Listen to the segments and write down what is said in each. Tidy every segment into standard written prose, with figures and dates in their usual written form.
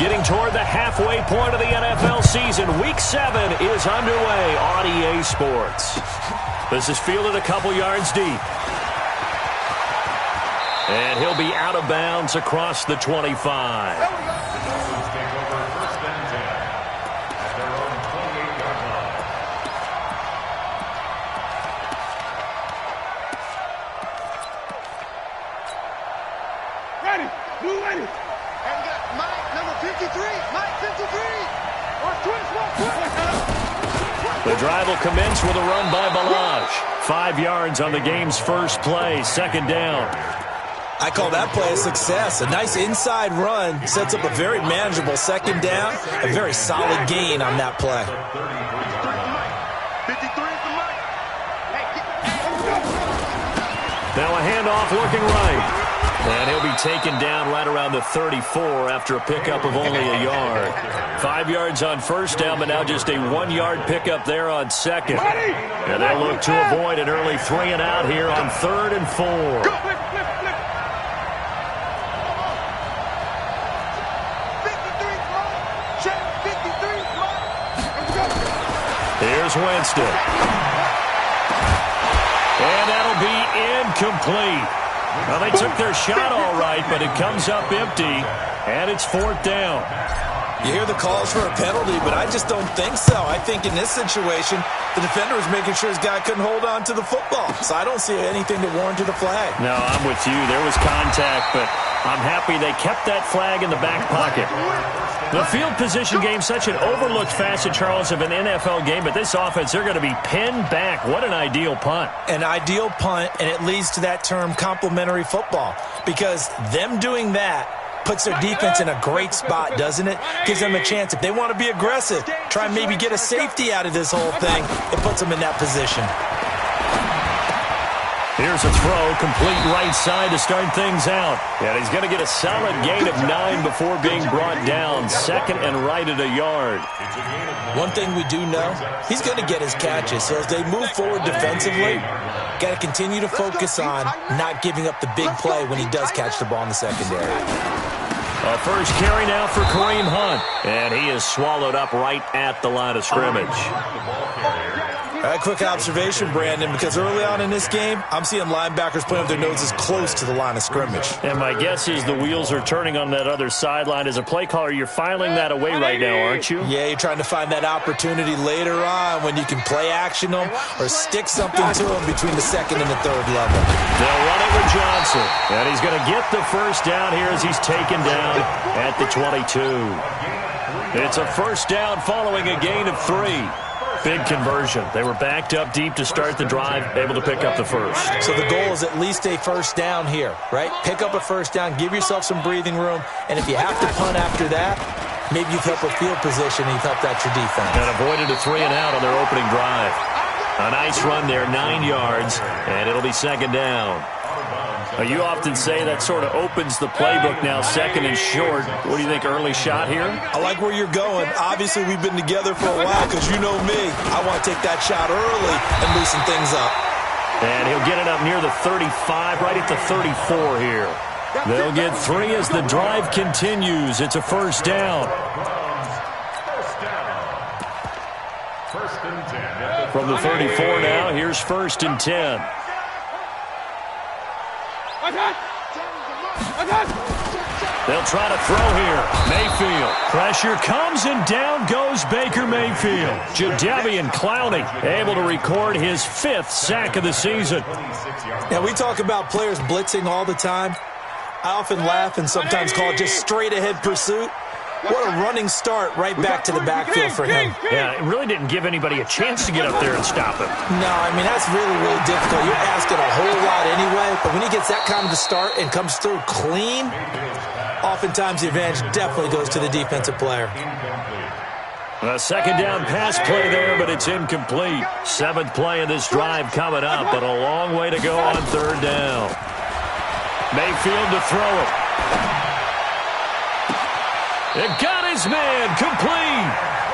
Getting toward the halfway point of the NFL season. Week 7 is underway on EA Sports. This is fielded a couple yards deep. And he'll be out of bounds across the 25. The drive will commence with a run by Balaj. 5 yards on the game's first play, second down. I call that play a success. A nice inside run sets up a very manageable second down. A very solid gain on that play. Now a handoff looking right. And he'll be taken down right around the 34 after a pickup of only a yard. 5 yards on first down, but now just a 1-yard pickup there on second. And they'll look to avoid an early 3-and-out here on 3rd and 4. Here's Winston. And that'll be incomplete. Well, they took their shot all right, but it comes up empty, and it's 4th down. You hear the calls for a penalty, but I just don't think so. I think in this situation, the defender was making sure his guy couldn't hold on to the football. So I don't see anything to warrant a flag. No, I'm with you. There was contact, but I'm happy they kept that flag in the back pocket. The field position game, such an overlooked facet, Charles, of an NFL game, but this offense, they're going to be pinned back. What an ideal punt. An ideal punt, and it leads to that term complementary football, because them doing that puts their defense in a great spot, doesn't it? Gives them a chance. If they want to be aggressive, try and maybe get a safety out of this whole thing, it puts them in that position. Here's a throw, complete right side to start things out. And he's going to get a solid gain of 9 before being brought down. Second and right at a yard. One thing we do know, he's going to get his catches. So as they move forward defensively, got to continue to focus on not giving up the big play when he does catch the ball in the secondary. A first carry now for Kareem Hunt. And he is swallowed up right at the line of scrimmage. A quick observation, Brandon, because early on in this game, I'm seeing linebackers putting up their noses close to the line of scrimmage. And my guess is the wheels are turning on that other sideline. As a play caller, you're filing that away right now, aren't you? Yeah, you're trying to find that opportunity later on when you can play action them or stick something to them between the second and the third level. They'll run it with Johnson. And he's going to get the first down here as he's taken down at the 22. It's a first down following a gain of 3. Big conversion. They were backed up deep to start the drive, able to pick up the first. So the goal is at least a first down here, right? Pick up a first down, give yourself some breathing room, and if you have to punt after that, maybe you've helped with field position and you've helped out your defense. And avoided a 3-and-out on their opening drive. A nice run there, 9 yards, and it'll be second down. You often say that sort of opens the playbook now, second and short. What do you think, early shot here? I like where you're going. Obviously, we've been together for a while because you know me. I want to take that shot early and loosen things up. And he'll get it up near the 35, right at the 34 here. They'll get 3 as the drive continues. It's a first down. From the 34 now, here's 1st and 10. They'll try to throw here. Mayfield. Pressure comes and down goes Baker Mayfield. Jadeveon Clowney able to record his 5th sack of the season. Now we talk about players blitzing all the time. I often laugh and sometimes call it just straight ahead pursuit. What a running start right back to the backfield for him. Yeah, it really didn't give anybody a chance to get up there and stop him. No, I mean, that's really, really difficult. You're asking a whole lot anyway, but when he gets that kind of a start and comes through clean, oftentimes the advantage definitely goes to the defensive player. A second down pass play there, but it's incomplete. 7th play of this drive coming up, but a long way to go on 3rd down. Mayfield to throw it. It got his man complete.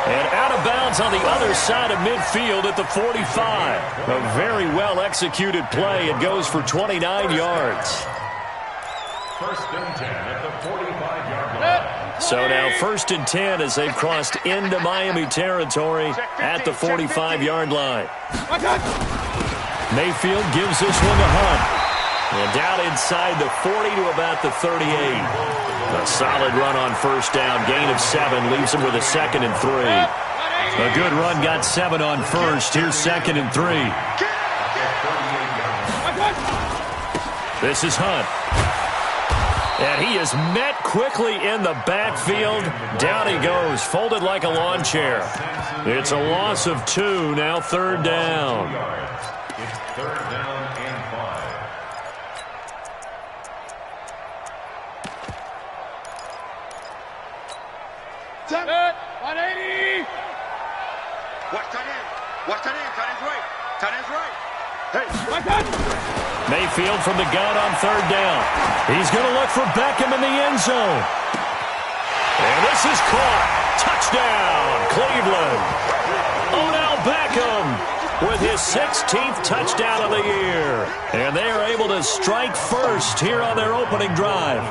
And out of bounds on the other side of midfield at the 45. A very well-executed play. It goes for 29 yards. 1st and 10 at the 45-yard line. So now 1st and 10 as they've crossed into Miami territory at the 45-yard line. Mayfield gives this one to Hunt. And down inside the 40 to about the 38. A solid run on 1st down. Gain of 7 leaves him with a 2nd and 3. A good run got 7 on 1st. Here's 2nd and 3. This is Hunt. And he is met quickly in the backfield. Down he goes, folded like a lawn chair. It's a loss of 2, now 3rd down. It's 3rd down and 5. Set. 180. Watch tight end. Watch tight end. Tight end's right. Tight end's right. Hey. My God. Mayfield from the gun on 3rd down. He's going to look for Beckham in the end zone. And this is caught. Touchdown, Cleveland. Odell Beckham with his 16th touchdown of the year. And they are able to strike first here on their opening drive.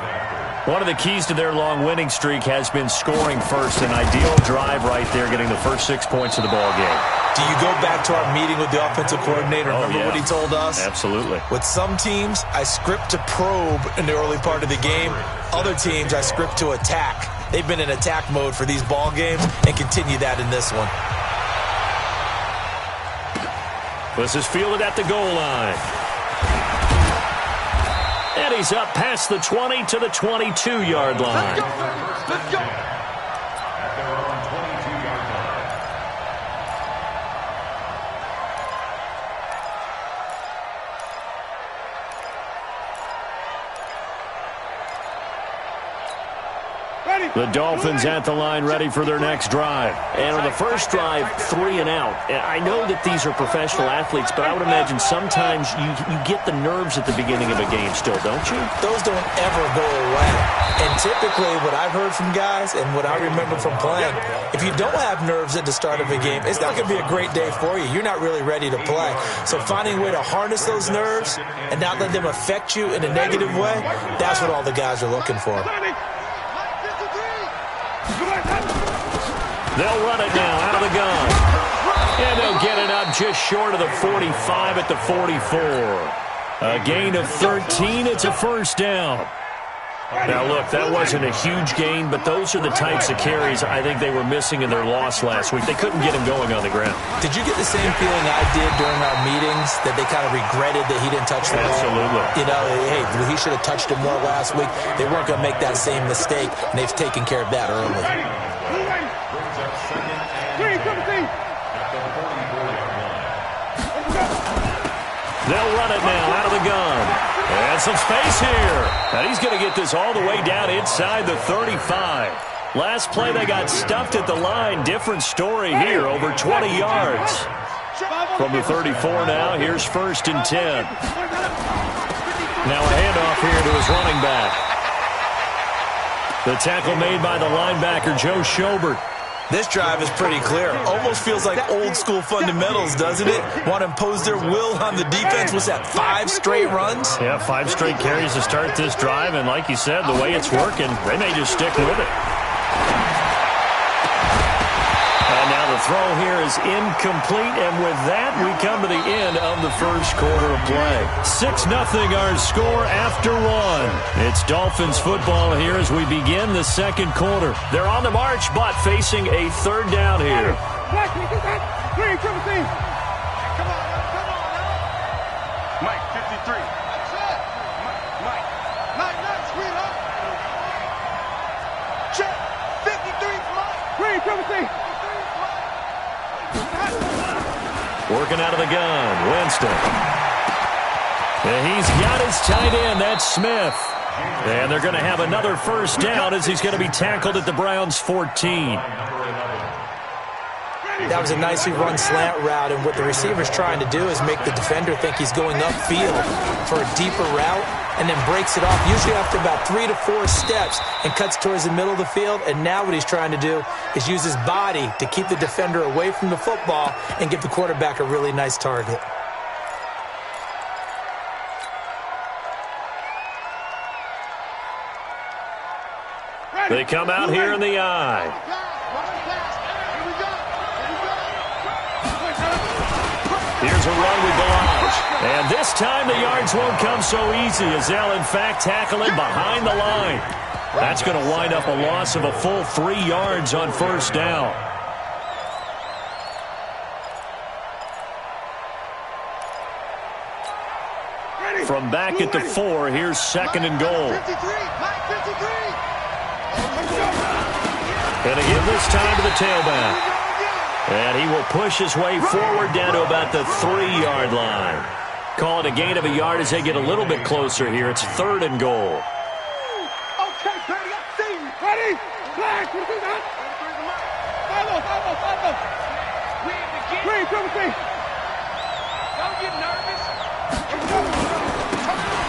One of the keys to their long winning streak has been scoring first. An ideal drive right there, getting the first 6 points of the ball game. Do you go back to our meeting with the offensive coordinator? Remember what he told us? Absolutely. With some teams, I script to probe in the early part of the game. Other teams, I script to attack. They've been in attack mode for these ball games and continue that in this one. This is fielded at the goal line. And he's up past the 20 to the 22-yard line. Let's go. At their own 22-yard line. The Dolphins at the line, ready for their next drive. And on the first drive, 3 and out. And I know that these are professional athletes, but I would imagine sometimes you get the nerves at the beginning of a game still, don't you? Those don't ever go away. And typically what I've heard from guys and what I remember from playing, if you don't have nerves at the start of a game, it's not going to be a great day for you. You're not really ready to play. So finding a way to harness those nerves and not let them affect you in a negative way, that's what all the guys are looking for. They'll run it now out of the gun. And they'll get it up just short of the 45 at the 44. A gain of 13. It's a 1st down. Now, look, that wasn't a huge gain, but those are the types of carries I think they were missing in their loss last week. They couldn't get him going on the ground. Did you get the same feeling I did during our meetings, that they kind of regretted that he didn't touch the ball? Absolutely. You know, hey, he should have touched it more last week. They weren't going to make that same mistake, and they've taken care of that early. Brings up 2nd and 10 at the 44-yard line. They'll run it now out of the gun. And some space here. And he's going to get this all the way down inside the 35. Last play they got stuffed at the line. Different story here, over 20 yards. From the 34 now, here's 1st and 10. Now a handoff here to his running back. The tackle made by the linebacker, Joe Schobert. This drive is pretty clear. Almost feels like old school fundamentals, doesn't it? Want to impose their will on the defense. What's that, 5 straight runs? Yeah, 5 straight carries to start this drive. And like you said, the way it's working, they may just stick with it. And now the throw here is incomplete. And with that, we come to the end of the first quarter of play. 6-0 our score after 1. It's Dolphins football here as we begin the second quarter. They're on the march, but facing a 3rd down here. Mike, 53. Mike, sweetheart. Check. 53 Mike. Working out of the gun, Winston. And he's got his tight end, that's Smith. And they're going to have another 1st down as he's going to be tackled at the Browns' 14. That was a nicely run slant route, and what the receiver's trying to do is make the defender think he's going upfield for a deeper route, and then breaks it off, usually after about 3 to 4 steps, and cuts towards the middle of the field. And now what he's trying to do is use his body to keep the defender away from the football and give the quarterback a really nice target. They come out here in the I. Here's a run with Balaj. And this time the yards won't come so easy as they'll, in fact, tackle him behind the line. That's going to wind up a loss of a full 3 yards on first down. From back at the 4, here's 2nd and goal. And a hit this time to the tailback. And he will push his way forward down to about the 3-yard line. Call it a gain of a yard as they get a little bit closer here. It's 3rd and goal. Okay, ready? Flag! Don't get nervous.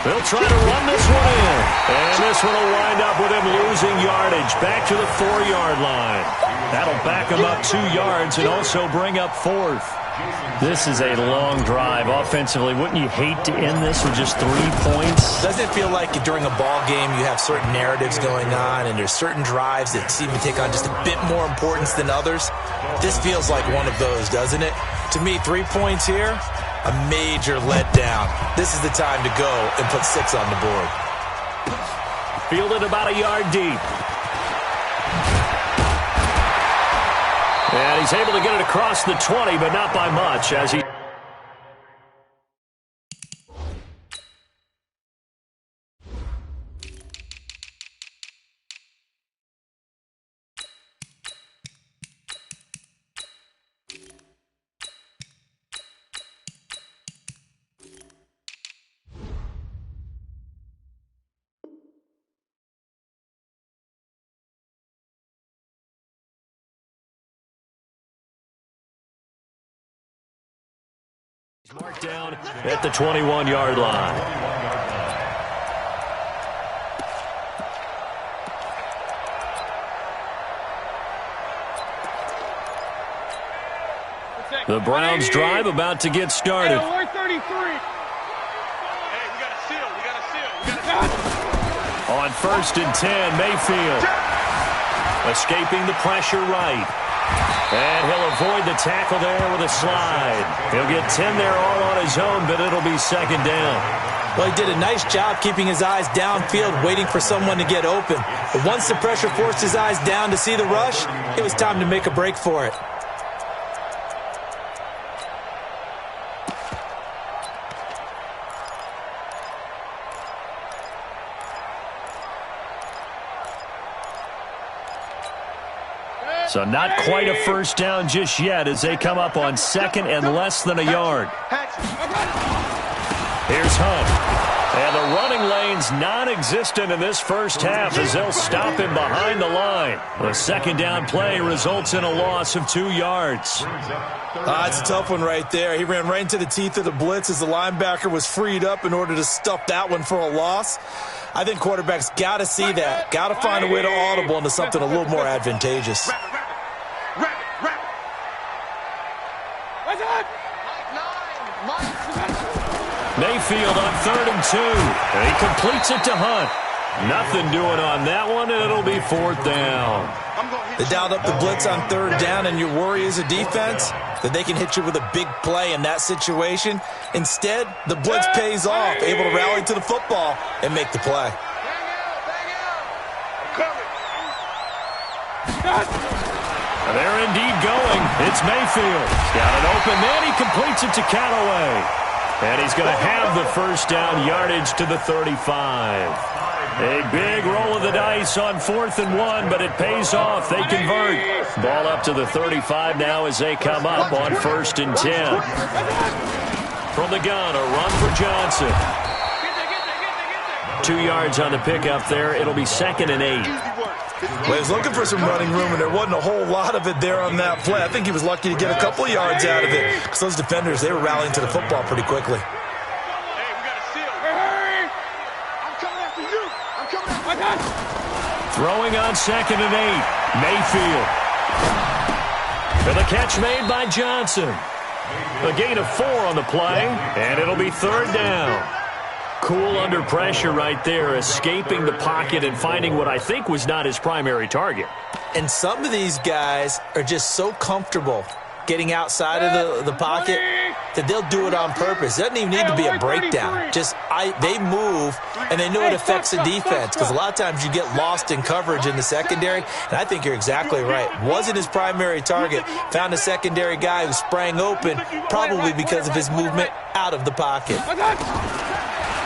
They'll try to run this one in. And this one will wind up with him losing yardage back to the 4-yard line. That'll back him up 2 yards and also bring up 4th. This is a long drive offensively. Wouldn't you hate to end this with just 3 points? Doesn't it feel like during a ball game you have certain narratives going on and there's certain drives that seem to take on just a bit more importance than others? This feels like one of those, doesn't it? To me, 3 points here, a major letdown. This is the time to go and put 6 on the board. Fielded about a yard deep. And he's able to get it across the 20, but not by much as he... Marked down at the 21-yard line. The Browns drive about to get started. Hey, 33. Hey, we got a seal. On 1st and 10, Mayfield. Escaping the pressure right. And he'll avoid the tackle there with a slide. He'll get 10 there all on his own, but it'll be 2nd down. Well, he did a nice job keeping his eyes downfield, waiting for someone to get open. But once the pressure forced his eyes down to see the rush, it was time to make a break for it. So not quite a first down just yet as they come up on 2nd and less than a yard. Here's Hunt. And the running lane's non-existent in this first half as they'll stop him behind the line. The 2nd down play results in a loss of 2 yards. It's a tough one right there. He ran right into the teeth of the blitz as the linebacker was freed up in order to stuff that one for a loss. I think quarterbacks got to see that. Got to find a way to audible into something a little more advantageous. Mayfield on 3rd and 2. And he completes it to Hunt. Nothing doing on that one, and it'll be 4th down. They dialed up the blitz on 3rd down, and your worry as a defense that they can hit you with a big play in that situation. Instead, the blitz pays off, able to rally to the football and make the play. And they're indeed going. It's Mayfield. Got it open, then he completes it to Callaway. And he's going to have the first down yardage to the 35. A big roll of the dice on 4th and 1, but it pays off. They convert. Ball up to the 35 now as they come up on 1st and 10. From the gun, a run for Johnson. 2 yards on the pickup there. It'll be 2nd and 8. Well, he was looking for some running room, and there wasn't a whole lot of it there on that play. I think he was lucky to get a couple of yards out of it because those defenders, they were rallying to the football pretty quickly. Hey, we got a seal. Hey! I'm coming after you. I'm coming after you. Throwing on 2nd and 8. Mayfield. And the catch made by Johnson. A gain of 4 on the play, and it'll be 3rd down. Cool under pressure right there, escaping the pocket and finding what I think was not his primary target. And some of these guys are just so comfortable getting outside of the pocket that they'll do it on purpose. It doesn't even need to be a breakdown. They move, and they know it affects the defense, because a lot of times you get lost in coverage in the secondary, and I think you're exactly right. Wasn't his primary target. Found a secondary guy who sprang open, probably because of his movement out of the pocket.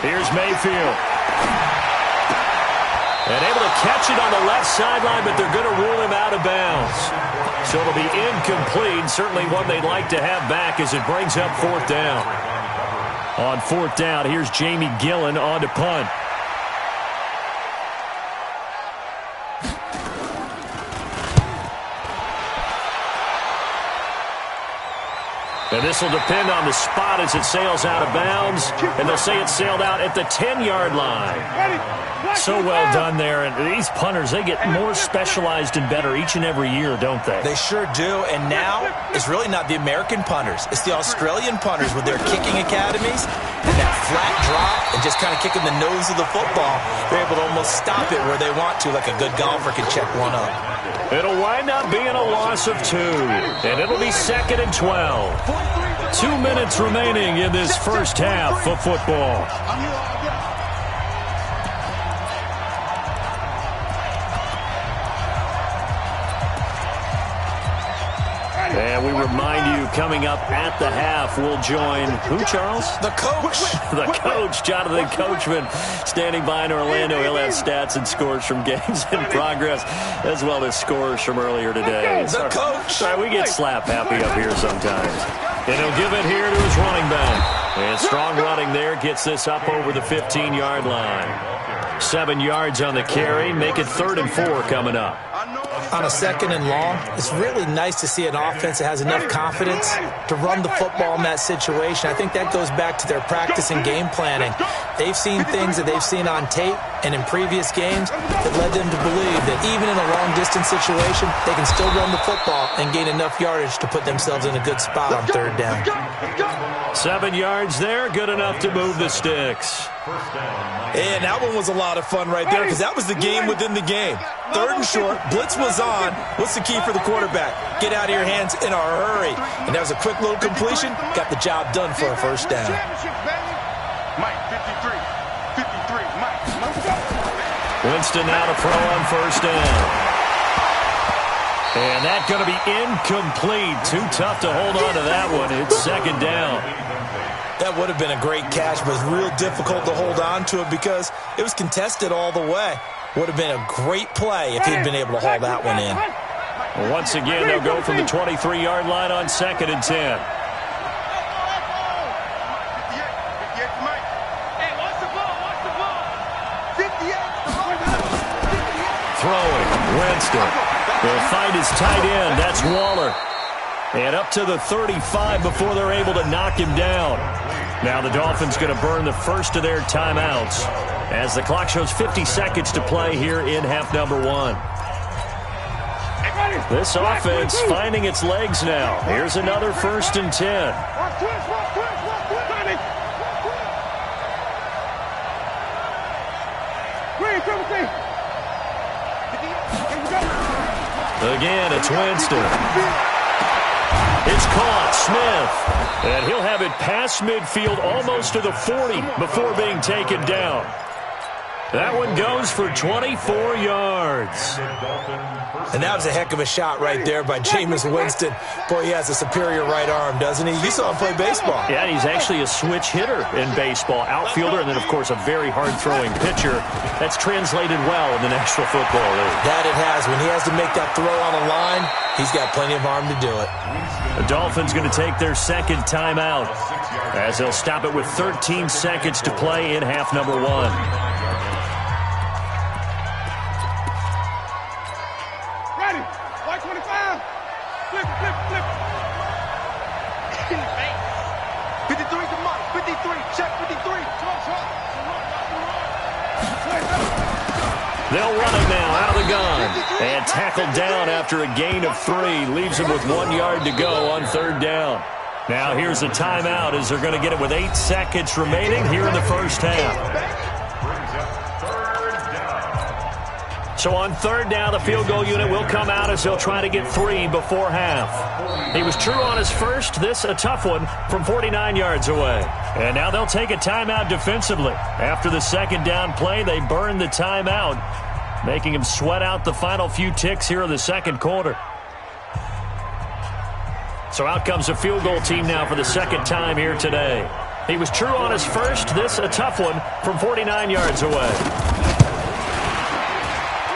Here's Mayfield. And able to catch it on the left sideline, but they're going to rule him out of bounds. So it'll be incomplete. Certainly one they'd like to have back as it brings up fourth down. On fourth down, here's Jamie Gillen on to punt. And this will depend on the spot as it sails out of bounds. And they'll say it sailed out at the 10-yard line. So well done there. And these punters, they get more specialized and better each and every year, don't they? They sure do. And now it's really not the American punters. It's the Australian punters with their kicking academies and that flat drop and just kind of kicking the nose of the football. They're able to almost stop it where they want to, like a good golfer can check one up. It'll wind up being a loss of 2, and it'll be 2nd and 12. 2 minutes remaining in this first half of football. And we remind you, coming up at the half, we'll join who, Charles? The coach. The coach, Jonathan Coachman, standing by in Orlando. He'll have stats and scores from games in progress, as well as scores from earlier today. The coach. Sorry, we get slap happy up here sometimes. And he'll give it here to his running back. And strong running there gets this up over the 15-yard line. 7 yards on the carry. Make it 3rd and 4 coming up. On a 2nd and long, it's really nice to see an offense that has enough confidence to run the football in that situation. I think that goes back to their practice and game planning. They've seen things that they've seen on tape and in previous games that led them to believe that even in a long-distance situation, they can still run the football and gain enough yardage to put themselves in a good spot on 3rd down. 7 yards there, good enough to move the sticks. And that one was a lot of fun right there, because that was the game within the game. 3rd and short, blitz was on. What's the key for the quarterback? Get out of your hands in a hurry. And that was a quick little completion. Got the job done for a first down. Mike, 53, Mike. Winston now to throw on first down. And that's going to be incomplete. Too tough to hold on to that one. It's 2nd down. That would have been a great catch, but it's real difficult to hold on to it because it was contested all the way. Would have been a great play if he'd been able to haul that one in. Well, once again, they'll go from the 23-yard line on 2nd and 10. Throwing, Winston will find his tight end. That's Waller. And up to the 35 before they're able to knock him down. Now the Dolphins going to burn the first of their timeouts as the clock shows 50 seconds to play here in half number 1. This offense finding its legs now. Here's another 1st and 10. Again, it's Winston. It's caught, Smith. And he'll have it past midfield almost to the 40 before being taken down. That one goes for 24 yards. And that was a heck of a shot right there by Jameis Winston. Boy, he has a superior right arm, doesn't he? You saw him play baseball. Yeah, he's actually a switch hitter in baseball. Outfielder, and then, of course, a very hard-throwing pitcher. That's translated well in the National Football League. That it has. When he has to make that throw on a line, he's got plenty of arm to do it. The Dolphins going to take their 2nd timeout as they'll stop it with 13 seconds to play in half number 1. They'll run it now out of the gun. And tackled down after a gain of 3. Leaves him with 1 yard to go on 3rd down. Now here's a timeout as they're going to get it with 8 seconds remaining here in the first half. So on third down, the field goal unit will come out as they'll try to get 3 before half. He was true on his first. This a tough one from 49 yards away. And now they'll take a timeout defensively. After the second down play, they burn the timeout, making him sweat out the final few ticks here in the second quarter. So out comes the field goal team now for the second time here today. He was true on his first. This a tough one from 49 yards away.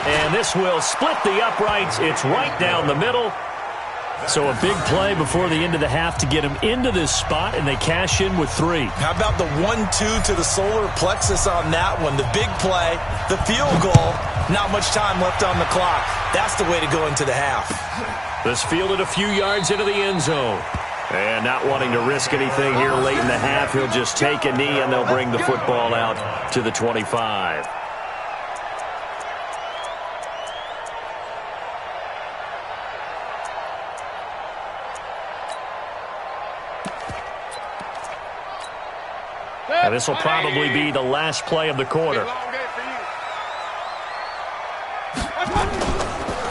And this will split the uprights. It's right down the middle. So a big play before the end of the half to get him into this spot, and they cash in with 3. How about the 1-2 to the solar plexus on that one? The big play, the field goal, not much time left on the clock. That's the way to go into the half. This fielded a few yards into the end zone. And not wanting to risk anything here late in the half, he'll just take a knee, and they'll bring the football out to the 25. Now this will probably be the last play of the quarter.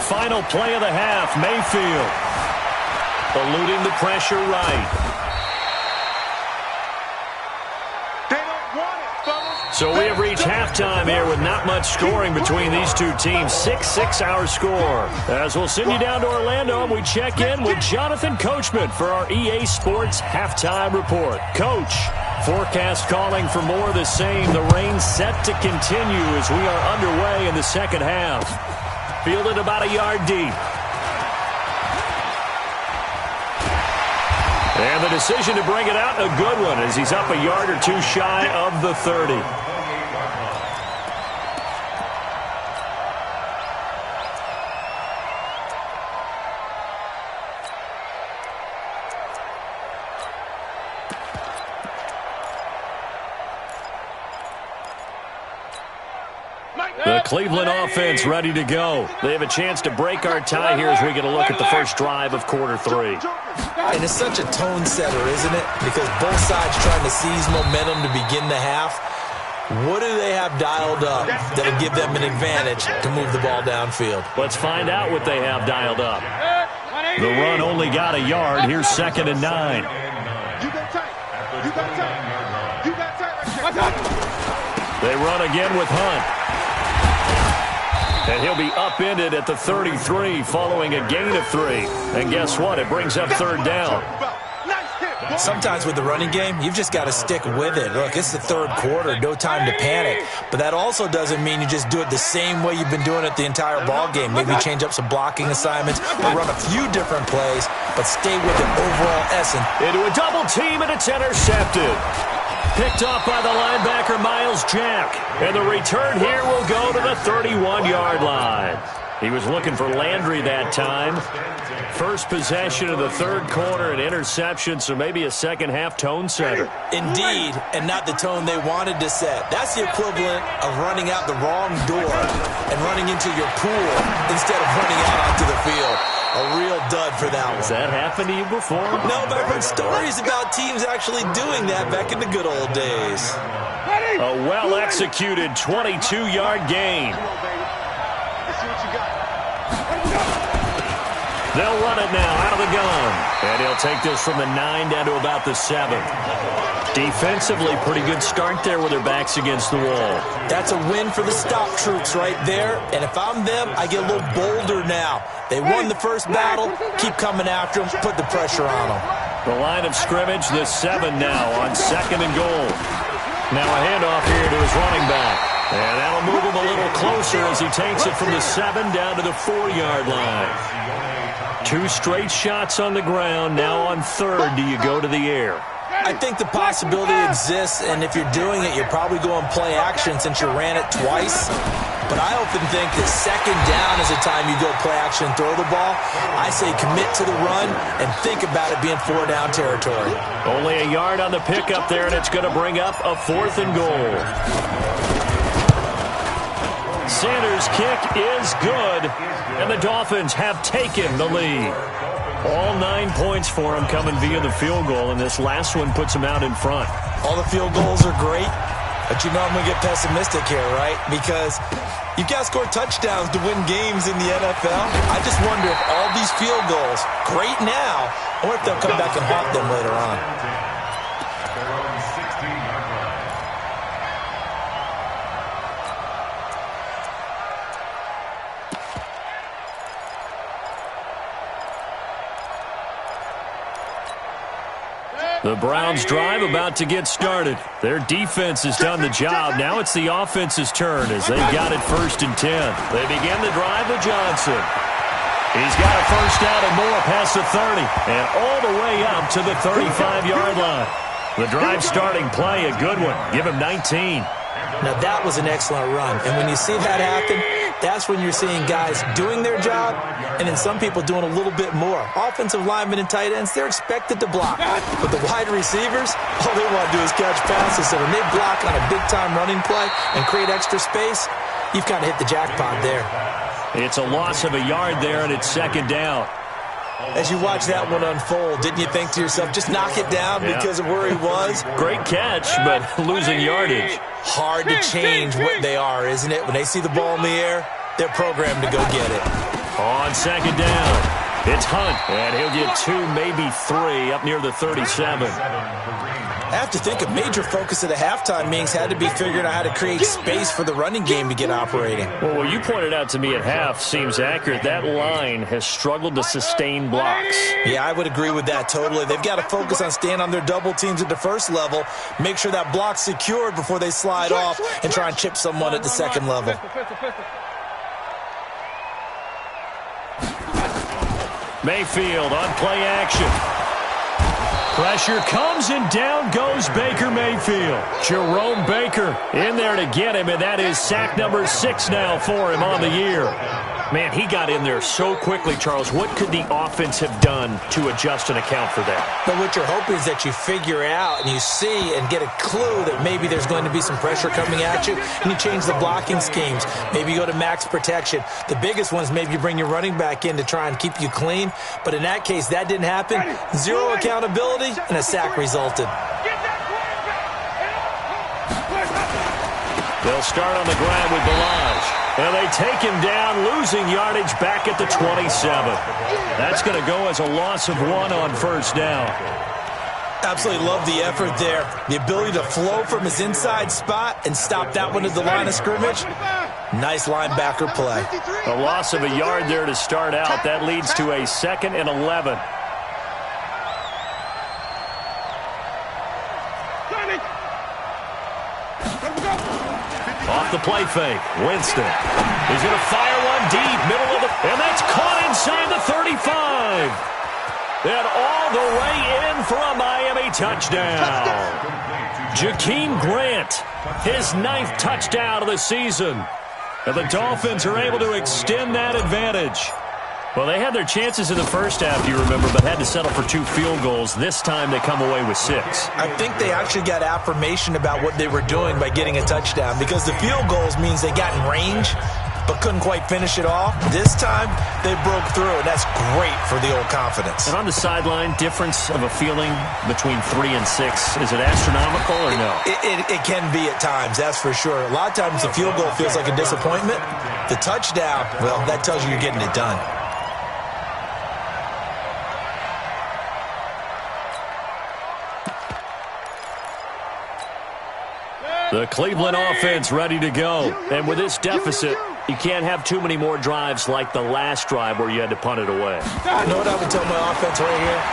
Final play of the half, Mayfield. Eluding the pressure right. So we have reached halftime here with not much scoring between these two teams. 6-6 our score. As we'll send you down to Orlando, and we check in with Jonathan Coachman for our EA Sports Halftime Report. Coach, forecast calling for more of the same. The rain set to continue as we are underway in the second half. Fielded about a yard deep. And the decision to bring it out, a good one, as he's up a yard or 2 shy of the 30. The Cleveland offense ready to go. They have a chance to break our tie here as we get a look at the first drive of quarter 3. And it's such a tone setter, isn't it? Because both sides trying to seize momentum to begin the half. What do they have dialed up that'll give them an advantage to move the ball downfield? Let's find out what they have dialed up. The run only got a yard. Here's 2nd and 9. They run again with Hunt. And he'll be upended at the 33 following a gain of 3. And guess what? It brings up 3rd down. Sometimes with the running game, you've just got to stick with it. Look, it's the 3rd quarter, no time to panic. But that also doesn't mean you just do it the same way you've been doing it the entire ball game. Maybe change up some blocking assignments or run a few different plays, but stay with the overall essence. Into a double team, and it's intercepted. Picked off by the linebacker, Miles Jack. And the return here will go to the 31-yard line. He was looking for Landry that time. First possession of the 3rd quarter, an interception, so maybe a second-half tone setter. Indeed, and not the tone they wanted to set. That's the equivalent of running out the wrong door and running into your pool instead of running out onto the field. A real dud for that one. Has that happened to you before? No, but I've heard stories about teams actually doing that back in the good old days. A well-executed 22-yard gain. They'll run it now out of the gun. And he'll take this from the 9 down to about the 7. Defensively, pretty good start there with their backs against the wall. That's a win for the stop troops right there. And if I'm them, I get a little bolder now. They won the first battle. Keep coming after them. Put the pressure on them. The line of scrimmage, the 7 now on 2nd and goal. Now a handoff here to his running back. And that'll move him a little closer as he takes it from the 7 down to the 4-yard line. 2 straight shots on the ground. Now on 3rd, do you go to the air? I think the possibility exists, and if you're doing it, you're probably going play action since you ran it twice. But I often think that 2nd down is the time you go play action and throw the ball. I say commit to the run and think about it being 4-down territory. Only a yard on the pickup there, and it's going to bring up a 4th and goal. Sanders' kick is good, and the Dolphins have taken the lead. All 9 points for him coming via the field goal, and this last one puts him out in front. All the field goals are great, but you know I'm going to get pessimistic here, right? Because you've got to score touchdowns to win games in the NFL. I just wonder if all these field goals, great now, or if they'll come back and haunt them later on. The Browns drive about to get started. Their defense has done the job. Now it's the offense's turn as they've got it 1st and 10. They begin the drive with Johnson. He's got a first down and more past the 30 and all the way up to the 35-yard line. The drive starting play, a good one. Give him 19. Now that was an excellent run. And when you see that happen, that's when you're seeing guys doing their job and then some people doing a little bit more. Offensive linemen and tight ends, they're expected to block. But the wide receivers, all they want to do is catch passes. So when they block on a big-time running play and create extra space, you've kind of hit the jackpot there. It's a loss of a yard there, and it's 2nd down. As you watch that one unfold, didn't you think to yourself, just knock it down because of where he was? Great catch, but losing yardage. Hard to change what they are, isn't it? When they see the ball in the air, they're programmed to go get it. On 2nd down, it's Hunt, and he'll get 2, maybe 3, up near the 37. I have to think a major focus of the halftime meetings had to be figuring out how to create space for the running game to get operating. Well, what you pointed out to me at half seems accurate. That line has struggled to sustain blocks. Yeah, I would agree with that totally. They've got to focus on staying on their double teams at the first level, make sure that block's secured before they slide off and try and chip someone at the second level. Mayfield on play action. Pressure comes, and down goes Baker Mayfield. Jerome Baker in there to get him, and that is sack number 6 now for him on the year. Man, he got in there so quickly, Charles. What could the offense have done to adjust and account for that? But what you're hoping is that you figure out and you see and get a clue that maybe there's going to be some pressure coming at you, and you change the blocking schemes. Maybe you go to max protection. The biggest one is maybe you bring your running back in to try and keep you clean. But in that case, that didn't happen. Zero accountability, and a sack resulted. They'll start on the ground with Balaj. And they take him down, losing yardage back at the 27. That's going to go as a loss of 1 on 1st down. Absolutely love the effort there. The ability to flow from his inside spot and stop that one at the line of scrimmage. Nice linebacker play. A loss of a yard there to start out. That leads to a 2nd and 11. Off the play fake, Winston. He's going to fire one deep, middle of the... And that's caught inside the 35. And all the way in for a Miami touchdown. Jakeem Grant, his 9th touchdown of the season. And the Dolphins are able to extend that advantage. Well, they had their chances in the first half, you remember, but had to settle for 2 field goals. This time they come away with 6. I think they actually got affirmation about what they were doing by getting a touchdown, because the field goals means they got in range but couldn't quite finish it off. This time they broke through, and that's great for the old confidence. And on the sideline, difference of a feeling between 3 and 6, is it astronomical or no? It can be at times, that's for sure. A lot of times the field goal feels like a disappointment. The touchdown, well, that tells you you're getting it done. The Cleveland offense ready to go. And with this deficit, you can't have too many more drives like the last drive where you had to punt it away. You know what I would tell my offense right here?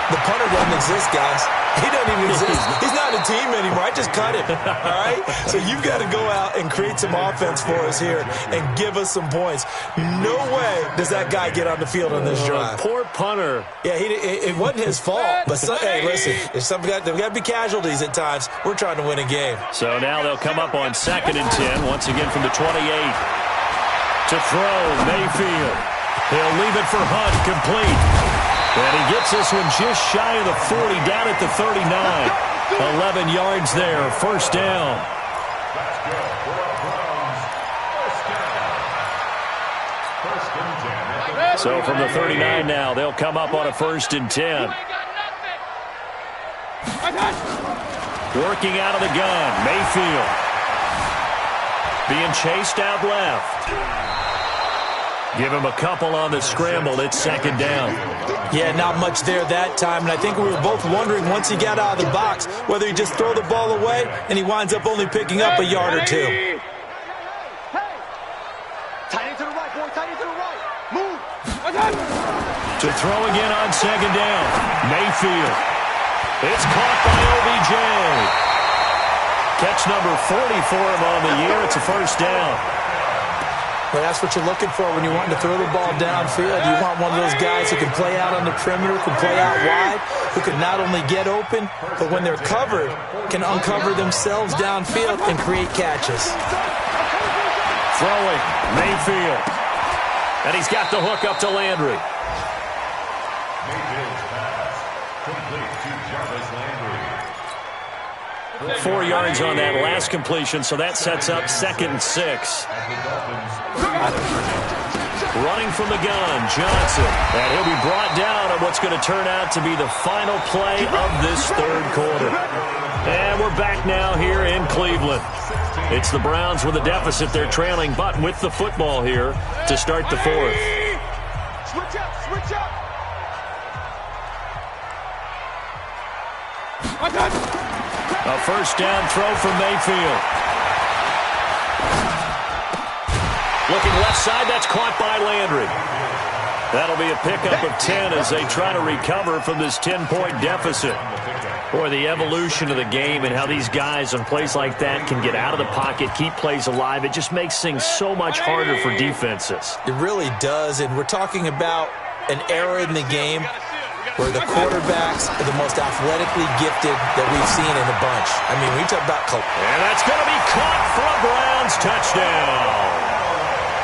The punter doesn't exist, guys. He doesn't even exist. He's not a team anymore. I just cut him, all right? So you've got to go out and create some offense for us here and give us some points. No way does that guy get on the field on this drive. Poor punter. Yeah, it wasn't his fault. But, hey, listen, there's got to be casualties at times. We're trying to win a game. So now they'll come up on 2nd and 10, once again from the 28. To throw, Mayfield. He'll leave it for Hunt, complete. And he gets this one just shy of the 40, down at the 39. 11 yards there, 1st down. So from the 39 now, they'll come up on a 1st and 10. Working out of the gun, Mayfield. Being chased out left. Give him a couple on the scramble. It's 2nd down. Yeah, not much there that time. And I think we were both wondering once he got out of the box whether he just throw the ball away and he winds up only picking up a yard or 2. Hey! Tight end to the right, boy. Tight end to the right. Move. To throw again on 2nd down. Mayfield. It's caught by OBJ. Catch number 40 for him on the year. It's a 1st down. Well, that's what you're looking for when you're wanting to throw the ball downfield. You want one of those guys who can play out on the perimeter, can play out wide, who can not only get open, but when they're covered, can uncover themselves downfield and create catches. Throwing, Mayfield. And he's got the hook up to Landry. Mayfield's pass. Complete to Jarvis Landry. 4 yards on that last completion, so that sets up 2nd and 6. Running from the gun, Johnson. And he'll be brought down on what's going to turn out to be the final play of this 3rd quarter. And we're back now here in Cleveland. It's the Browns with a deficit. They're trailing, but with the football here to start the 4th. Switch up, switch up. A 1st down throw from Mayfield. Looking left side, that's caught by Landry. That'll be a pickup of 10 as they try to recover from this 10-point deficit. Boy, the evolution of the game and how these guys on plays like that can get out of the pocket, keep plays alive, it just makes things so much harder for defenses. It really does, and we're talking about an era in the game where the quarterbacks are the most athletically gifted that we've seen in the bunch. I mean, we talk about... And that's going to be caught for a Browns touchdown.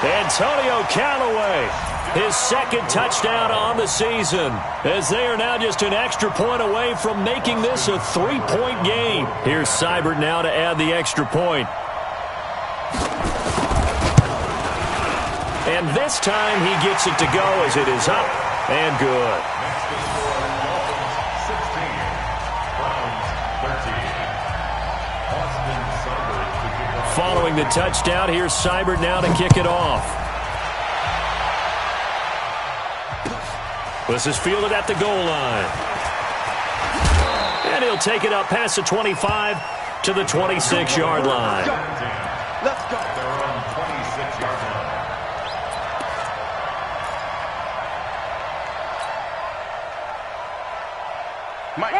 Antonio Callaway, his 2nd touchdown on the season, as they are now just an extra point away from making this a 3-point game. Here's Seibert now to add the extra point. And this time he gets it to go as it is up and good. Following the touchdown, here's Seibert now to kick it off. This is fielded at the goal line. And he'll take it up past the 25 to the 26-yard line. Let's go. They're on 26-yard line.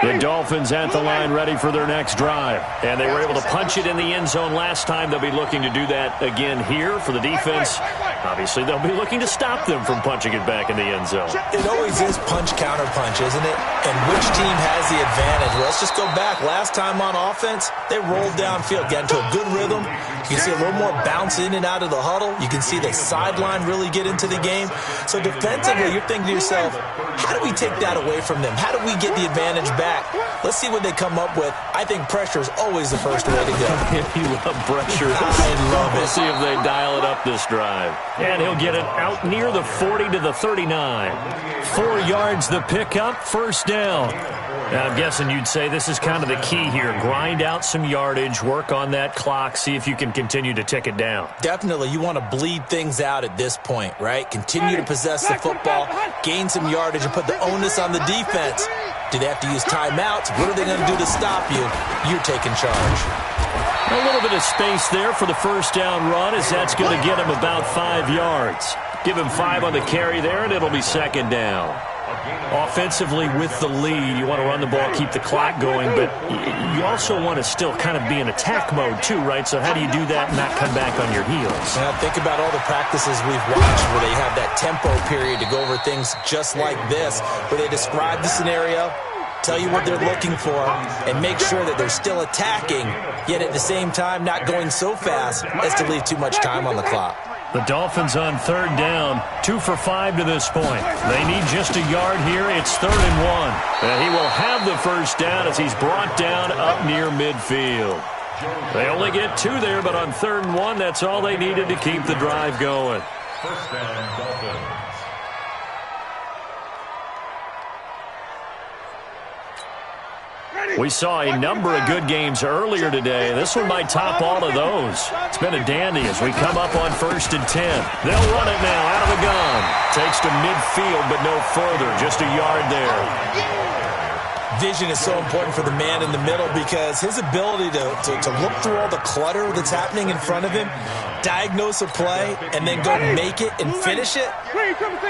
The Dolphins at the line ready for their next drive. And they were able to punch it in the end zone last time. They'll be looking to do that again here for the defense. Obviously, they'll be looking to stop them from punching it back in the end zone. It always is punch-counter-punch, isn't it? And which team has the advantage? Well, let's just go back. Last time on offense, they rolled downfield, got into a good rhythm. You can see a little more bounce in and out of the huddle. You can see the sideline really get into the game. So defensively, you're thinking to yourself, how do we take that away from them? How do we get the advantage back? Let's see what they come up with. I think pressure is always the first way to go. You love pressure. I love it. We'll see if they dial it up this drive. And he'll get it out near the 40 to the 39. 4 yards the pickup, 1st down. Now, I'm guessing you'd say this is kind of the key here. Grind out some yardage, work on that clock, see if you can continue to tick it down. Definitely. You want to bleed things out at this point, right? Continue to possess the football, gain some yardage, and put the onus on the defense. Do they have to use timeouts? What are they going to do to stop you? You're taking charge. A little bit of space there for the 1st down run, as that's going to get him about 5 yards. Give him 5 on the carry there, and it'll be 2nd down. Offensively, with the lead, you want to run the ball, keep the clock going, but you also want to still kind of be in attack mode too, right? So how do you do that and not come back on your heels? Now, think about all the practices we've watched where they have that tempo period to go over things just like this, where they describe the scenario, tell you what they're looking for, and make sure that they're still attacking, yet at the same time not going so fast as to leave too much time on the clock. The Dolphins on 3rd down, 2 for 5 to this point. They need just a yard here. It's 3rd and 1. And he will have the 1st down as he's brought down up near midfield. They only get 2 there, but on 3rd and 1, that's all they needed to keep the drive going. 1st down, Dolphins. We saw a number of good games earlier today. This one might top all of those. It's been a dandy as we come up on 1st and 10. They'll run it now out of the gun. Takes to midfield, but no further. Just a yard there. Vision is so important for the man in the middle because his ability to look through all the clutter that's happening in front of him, diagnose a play, and then go make it and finish it,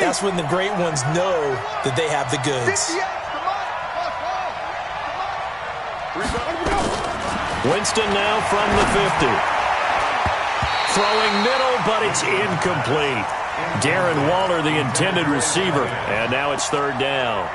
that's when the great ones know that they have the goods. Winston now from the 50. Throwing middle, but it's incomplete. Darren Waller, the intended receiver, and now it's 3rd down.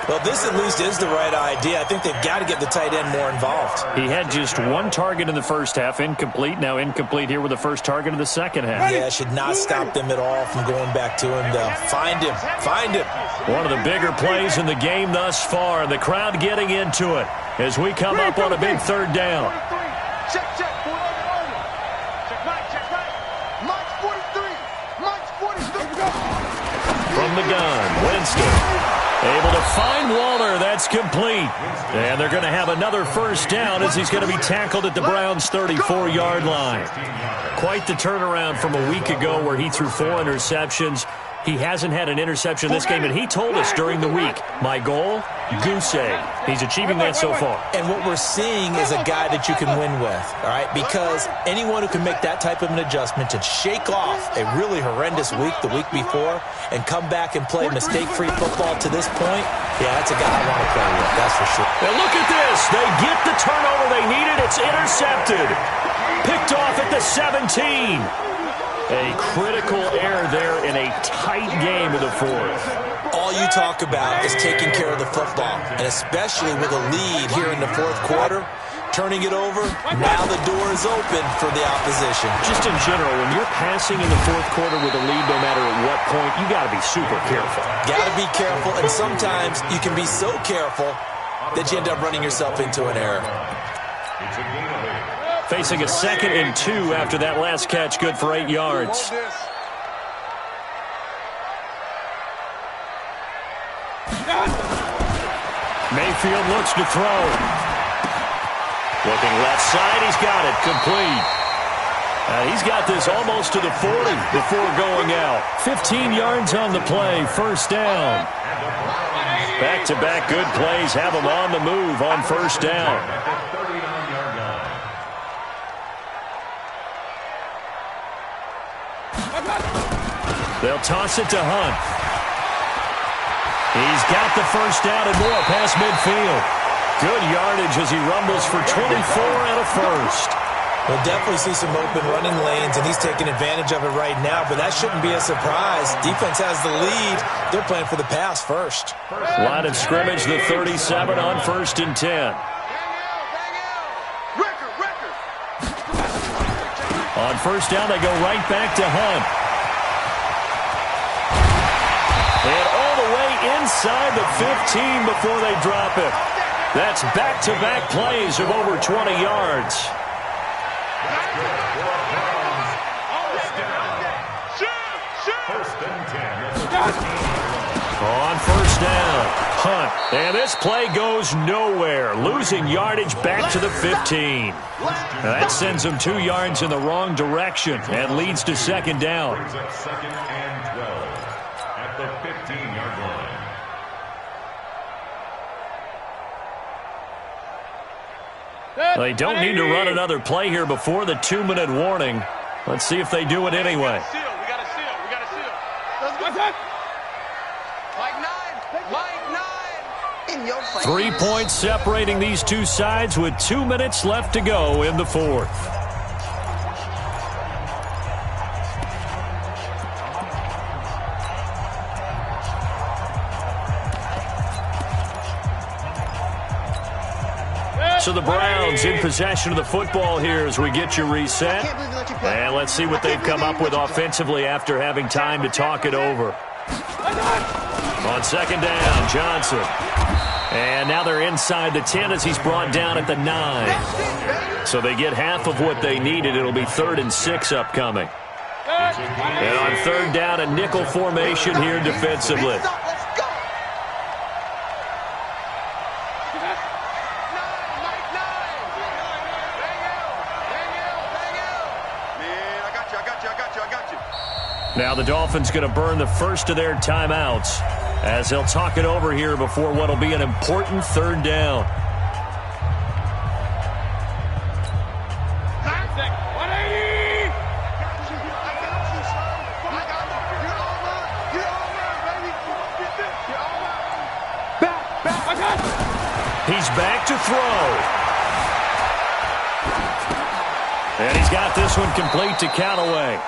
Well, this at least is the right idea. I think they've got to get the tight end more involved. He had just one target in the first half, incomplete. Now incomplete here with the first target of the second half. Yeah, it should not stop them at all from going back to him, though. Find him. Find him. One of the bigger plays in the game thus far. The crowd getting into it as we come up on a big 3rd down. Check, check. Check right. Mike's 43. Mike's 43. From the gun, Winston. Able to find Waller. That's complete. And they're going to have another first down as he's going to be tackled at the Browns' 34-yard line. Quite the turnaround from a week ago where he threw 4 interceptions. He hasn't had an interception this game, and he told us during the week, my goal, goose egg. He's achieving that so far. And what we're seeing is a guy that you can win with, all right? Because anyone who can make that type of an adjustment and shake off a really horrendous week the week before and come back and play mistake-free football to this point, yeah, that's a guy I want to play with, that's for sure. Now look at this. They get the turnover they needed. It's intercepted. Picked off at the 17. A critical error there in a tight game of the 4th. All you talk about is taking care of the football, and especially with a lead here in the 4th quarter, turning it over, now the door is open for the opposition. Just in general, when you're passing in the 4th quarter with a lead, no matter at what point, you got to be super careful. Got to be careful, and sometimes you can be so careful that you end up running yourself into an error. Facing a 2nd and 2 after that last catch, good for 8 yards. Mayfield looks to throw. Looking left side, he's got it, complete. He's got this almost to the 40 before going out. 15 yards on the play, first down. Back-to-back good plays have him on the move on first down. They'll toss it to Hunt. He's got the first down and more past midfield. Good yardage as he rumbles for 24 and a first. We'll definitely see some open running lanes, and he's taking advantage of it right now, but that shouldn't be a surprise. Defense has the lead. They're playing for the pass first. Line of scrimmage, the 37 on 1st and 10. On first down, they go right back to Hunt. And all the way inside the 15 before they drop it. That's back-to-back plays of over 20 yards. On first down, Hunt. And this play goes nowhere. Losing yardage back to the 15. That sends them 2 yards in the wrong direction and leads to 2nd down. Second and 12 at the 15-yard line. They don't need to run another play here before the 2-minute warning. Let's see if they do it anyway. We got a seal. Let's go. Mike 9. In your face. 3 points separating these two sides with 2 minutes left to go in the 4th. So the Browns in possession of the football here as we get you reset. And let's see what they've come up with offensively after having time to talk it over. On 2nd down, Johnson. And now they're inside the 10 as he's brought down at the 9. So they get half of what they needed. It'll be 3rd and 6 upcoming. And on 3rd down, a nickel formation here defensively. Now the Dolphins going to burn the first of their timeouts as they'll talk it over here before what will be an important third down. He's back to throw. And he's got this one complete to Callaway.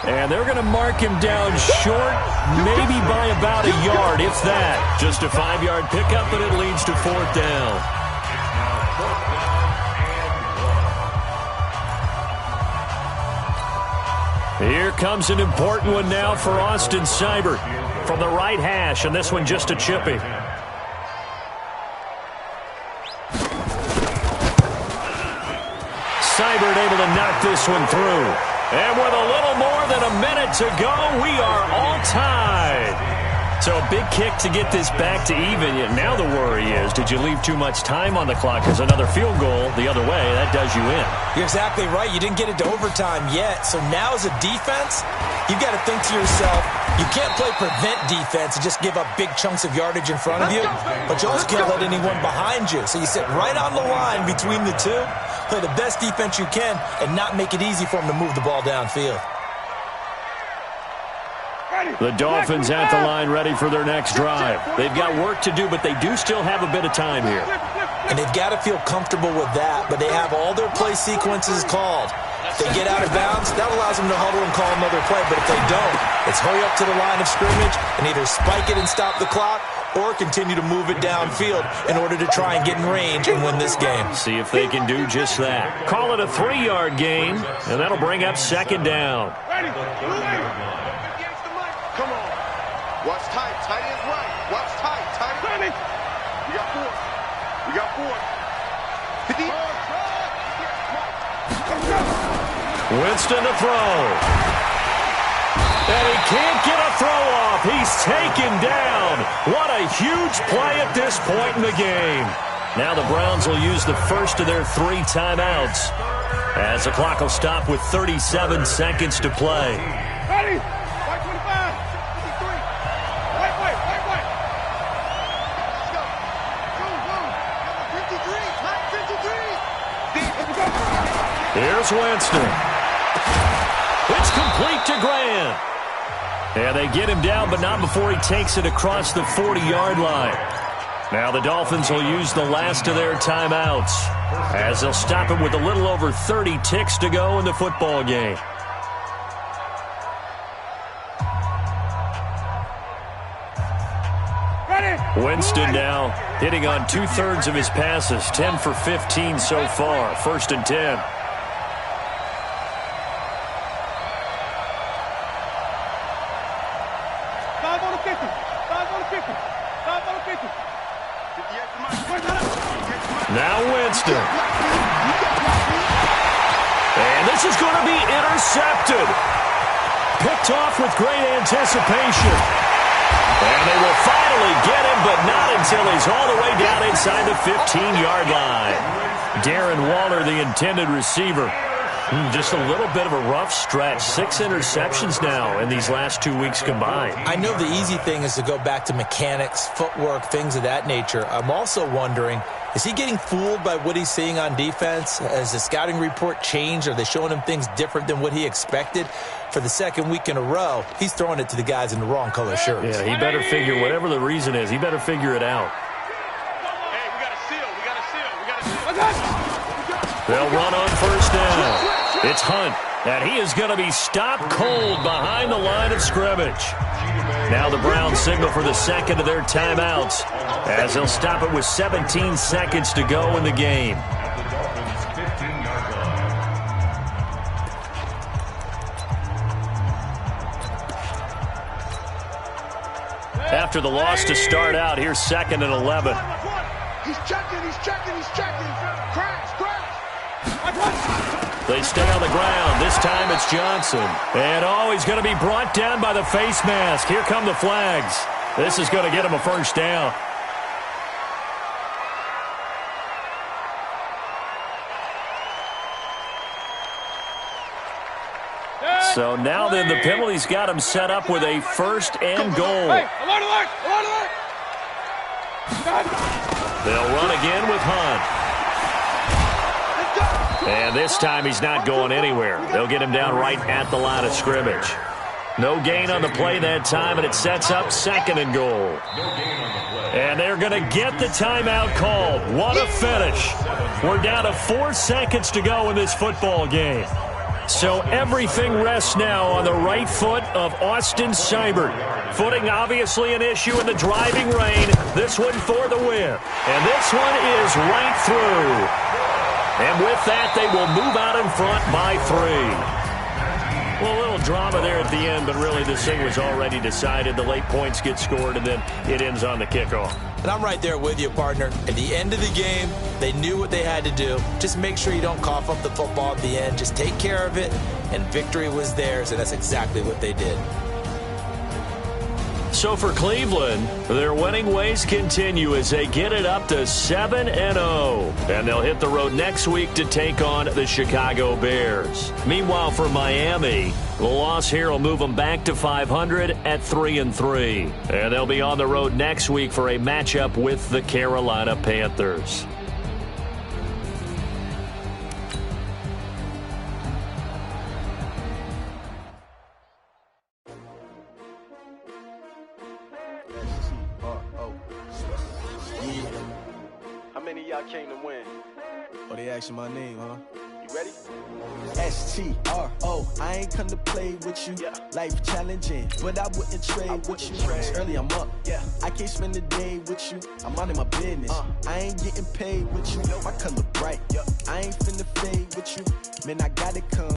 And they're going to mark him down short, maybe by about a yard, if that. Just a 5-yard pickup, and it leads to fourth down. Here comes an important one now for Austin Seibert from the right hash, and this one just a chippy. Seibert able to knock this one through. And with a little more than a minute to go, we are all tied. So a big kick to get this back to even. Now the worry is, did you leave too much time on the clock? Because another field goal the other way, that does you in. You're exactly right. You didn't get it to overtime yet. So now as a defense, you've got to think to yourself, you can't play prevent defense and just give up big chunks of yardage in front of you, but you also can't let anyone behind you. So you sit right on the line between the two, play the best defense you can, and not make it easy for them to move the ball downfield. The Dolphins at the line ready for their next drive. They've got work to do, but they do still have a bit of time here. And they've got to feel comfortable with that, but they have all their play sequences called. If they get out of bounds, that allows them to huddle and call another play, but if they don't, it's hurry up to the line of scrimmage and either spike it and stop the clock or continue to move it downfield in order to try and get in range and win this game. See if they can do just that. Call it a 3-yard gain, and that'll bring up second down. Ready. Come on. Watch tight. Tight is right. Watch tight. Tight. Ready. We got 4. We got 4. 50. Winston to throw. And he can't get a throw off. He's taken down. What a huge play at this point in the game. Now the Browns will use the first of their 3 timeouts as the clock will stop with 37 seconds to play. Ready. White 25. 53. White. Let's go. Go. 53. Here's Winston. It's complete to Grant. And they get him down, but not before he takes it across the 40-yard line. Now the Dolphins will use the last of their timeouts as they'll stop it with a little over 30 ticks to go in the football game. Winston now hitting on 2/3 of his passes, 10 for 15 so far. 1st and 10. Now Winston. And this is going to be intercepted. Picked off with great anticipation. And they will finally get him, but not until he's all the way down inside the 15-yard line. Darren Waller, the intended receiver. Just a little bit of a rough stretch. 6 interceptions now in these last 2 weeks combined. I know the easy thing is to go back to mechanics, footwork, things of that nature. I'm also wondering, is he getting fooled by what he's seeing on defense? Has the scouting report changed? Are they showing him things different than what he expected? For the 2nd week in a row, he's throwing it to the guys in the wrong color shirts. Yeah, he better figure, whatever the reason is, he better figure it out. Hey, we got a seal. We got a seal. They'll run on 1st down. It's Hunt, and he is going to be stopped cold behind the line of scrimmage. Now the Browns signal for the 2nd of their timeouts as they'll stop it with 17 seconds to go in the game. After the loss to start out, here's 2nd and 11. He's checking. Crash. They stay on the ground. This time it's Johnson. And he's going to be brought down by the face mask. Here come the flags. This is going to get him a 1st down. So now then, the penalty's got him set up with a first and goal. Hey, alert, alert, alert, alert. They'll run again with Hunt. And this time he's not going anywhere. They'll get him down right at the line of scrimmage. No gain on the play that time, and it sets up second and goal. And they're going to get the timeout called. What a finish. We're down to 4 seconds to go in this football game. So everything rests now on the right foot of Austin Seibert. Footing obviously an issue in the driving rain. This one for the win. And this one is right through. And with that, they will move out in front by 3. Well, a little drama there at the end, but really this thing was already decided. The late points get scored, and then it ends on the kickoff. And I'm right there with you, partner. At the end of the game, they knew what they had to do. Just make sure you don't cough up the football at the end. Just take care of it, and victory was theirs, and that's exactly what they did. So for Cleveland, their winning ways continue as they get it up to 7-0. And they'll hit the road next week to take on the Chicago Bears. Meanwhile, for Miami, the loss here will move them back to 500 at 3-3. And they'll be on the road next week for a matchup with the Carolina Panthers. How many of y'all came to win? Oh, they asking my name, huh? You ready? S-T-R-O, I ain't come to play with you. Yeah. Life challenging, but I wouldn't trade with you. It's early, I'm up. Yeah. I can't spend the day with you. I'm out in my business. I ain't getting paid with you. My color bright. Yeah. I ain't finna fade with you. Man, I gotta come.